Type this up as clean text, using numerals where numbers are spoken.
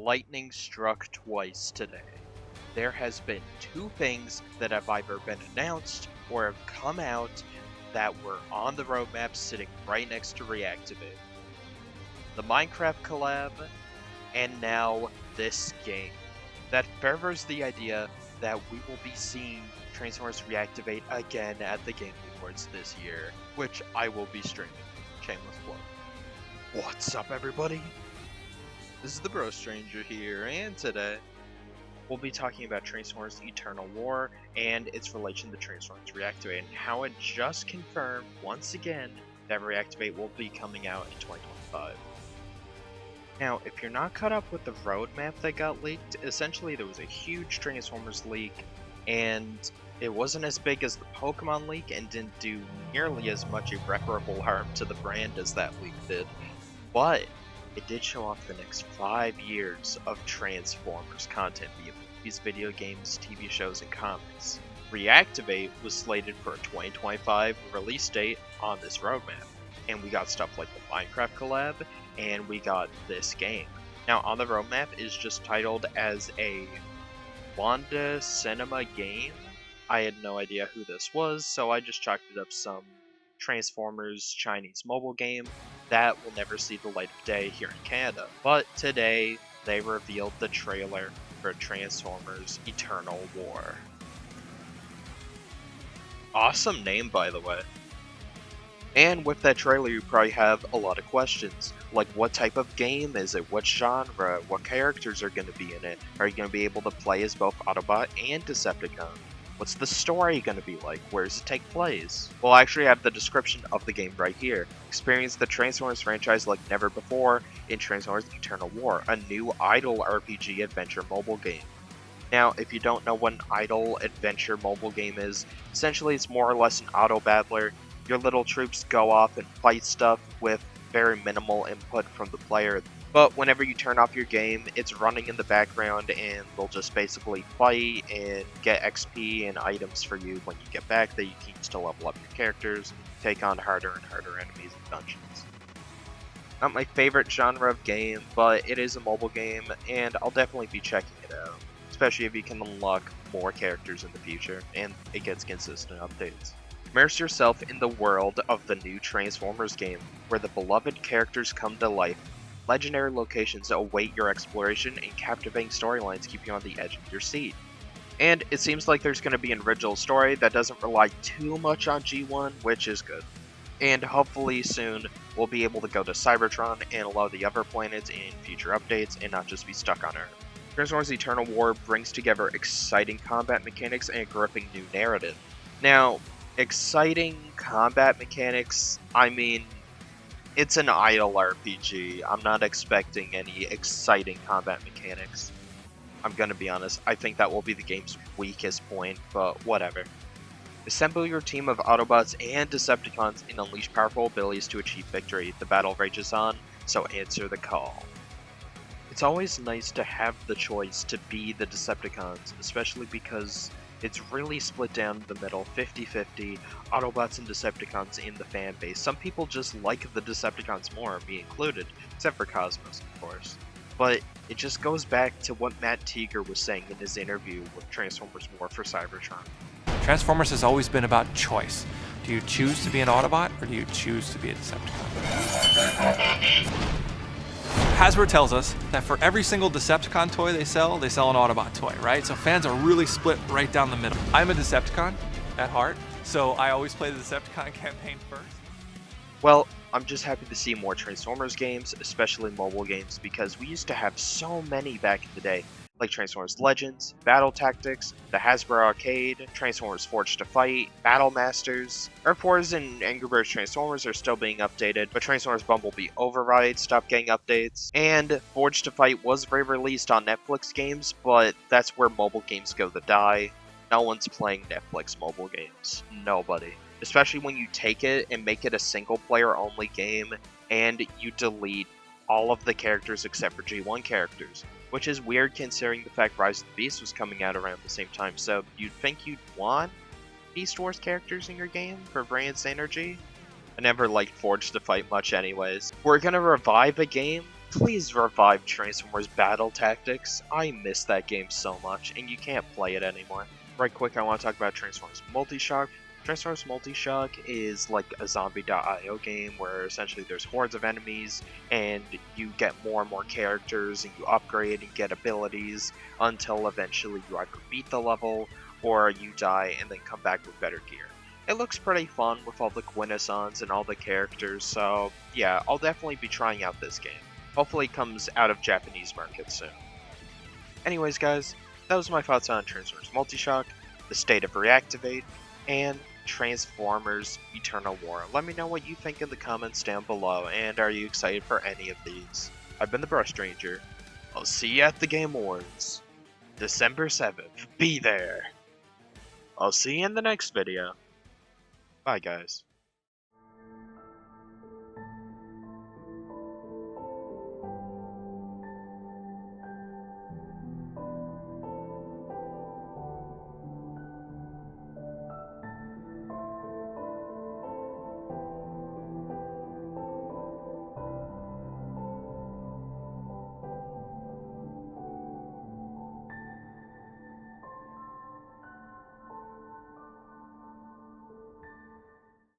lightning struck twice today. There has been two things that have either been announced or have come out that were on the roadmap sitting right next to Reactivate. The Minecraft collab, and now this game. That favors the idea that we will be seeing Transformers Reactivate again at the Game Awards this year, which I will be streaming. Shameless plug. What's up, everybody? This is the Bro Stranger here, and today we'll be talking about Transformers Eternal War and its relation to Transformers Reactivate, and how it just confirmed once again that Reactivate will be coming out in 2025. Now, if you're not caught up with the roadmap that got leaked, essentially there was a huge Transformers leak, and it wasn't as big as the Pokemon leak and didn't do nearly as much irreparable harm to the brand as that leak did, but it did show off the next 5 years of Transformers content via movies, video games, TV shows, and comics. Reactivate was slated for a 2025 release date on this roadmap, and we got stuff like the Minecraft collab, and we got this game. Now, on the roadmap is just titled as a Wanda Cinema game. I had no idea who this was, so I just chalked it up some Transformers Chinese mobile game that will never see the light of day here in Canada. But today, they revealed the trailer for Transformers Eternal War. Awesome name, by the way. And with that trailer, you probably have a lot of questions, like what type of game is it, what genre, what characters are going to be in it, are you going to be able to play as both Autobot and Decepticon? What's the story going to be like? Where does it take place? Well, I actually have the description of the game right here. Experience the Transformers franchise like never before in Transformers Eternal War, a new idle RPG adventure mobile game. Now, if you don't know what an idle adventure mobile game is, essentially it's more or less an auto battler. Your little troops go off and fight stuff with very minimal input from the player. But whenever you turn off your game, it's running in the background and they'll just basically fight and get XP and items for you when you get back that you can use to level up your characters, take on harder and harder enemies and dungeons. Not my favorite genre of game, but it is a mobile game and I'll definitely be checking it out, especially if you can unlock more characters in the future and it gets consistent updates. Immerse yourself in the world of the new Transformers game, where the beloved characters come to life. Legendary locations await your exploration, and captivating storylines keep you on the edge of your seat. And it seems like there's going to be an original story that doesn't rely too much on G1, which is good. And hopefully soon, we'll be able to go to Cybertron and a lot of the other planets in future updates, and not just be stuck on Earth. Transformers Eternal War brings together exciting combat mechanics and a gripping new narrative. Now, exciting combat mechanics, I mean, it's an idle RPG. I'm not expecting any exciting combat mechanics. I'm gonna be honest, I think that will be the game's weakest point, but whatever. Assemble your team of Autobots and Decepticons and unleash powerful abilities to achieve victory. The battle rages on, so answer the call. It's always nice to have the choice to be the Decepticons, especially because it's really split down the middle, 50-50, Autobots and Decepticons in the fan base. Some people just like the Decepticons more, me included, except for Cosmos, of course. But it just goes back to what Matt Teeger was saying in his interview with Transformers War for Cybertron. Transformers has always been about choice. Do you choose to be an Autobot, or do you choose to be a Decepticon? Hasbro tells us that for every single Decepticon toy they sell an Autobot toy, right? So fans are really split right down the middle. I'm a Decepticon at heart, so I always play the Decepticon campaign first. Well, I'm just happy to see more Transformers games, especially mobile games, because we used to have so many back in the day, like Transformers Legends, Battle Tactics, the Hasbro Arcade, Transformers Forged to Fight, Battle Masters. Earth Wars and Angry Birds Transformers are still being updated, but Transformers Bumblebee Override stopped getting updates, and Forged to Fight was re-released on Netflix games, but that's where mobile games go to die. No one's playing Netflix mobile games. Nobody. Especially when you take it and make it a single-player only game, and you delete all of the characters except for G1 characters. Which is weird considering the fact Rise of the Beast was coming out around the same time, so you'd think you'd want Beast Wars characters in your game for brand synergy? I never liked Forged to Fight much anyways. We're gonna revive a game Please revive Transformers Battle Tactics. I miss that game so much, and you can't play it anymore. Right quick, I want to talk about Transformers Multishock. Transformers Multishock is like a zombie.io game where essentially there's hordes of enemies and you get more and more characters and you upgrade and get abilities until eventually you either beat the level or you die and then come back with better gear. It looks pretty fun with all the Quintessons and all the characters, so yeah, I'll definitely be trying out this game. Hopefully it comes out of Japanese market soon. Anyways guys, that was my thoughts on Transformers Multishock, the state of Reactivate, and Transformers Eternal War. Let me know what you think in the comments down below, and are you excited for any of these? I've been the Brush Ranger. I'll see you at the Game Awards. December 7th. Be there. I'll see you in the next video. Bye guys.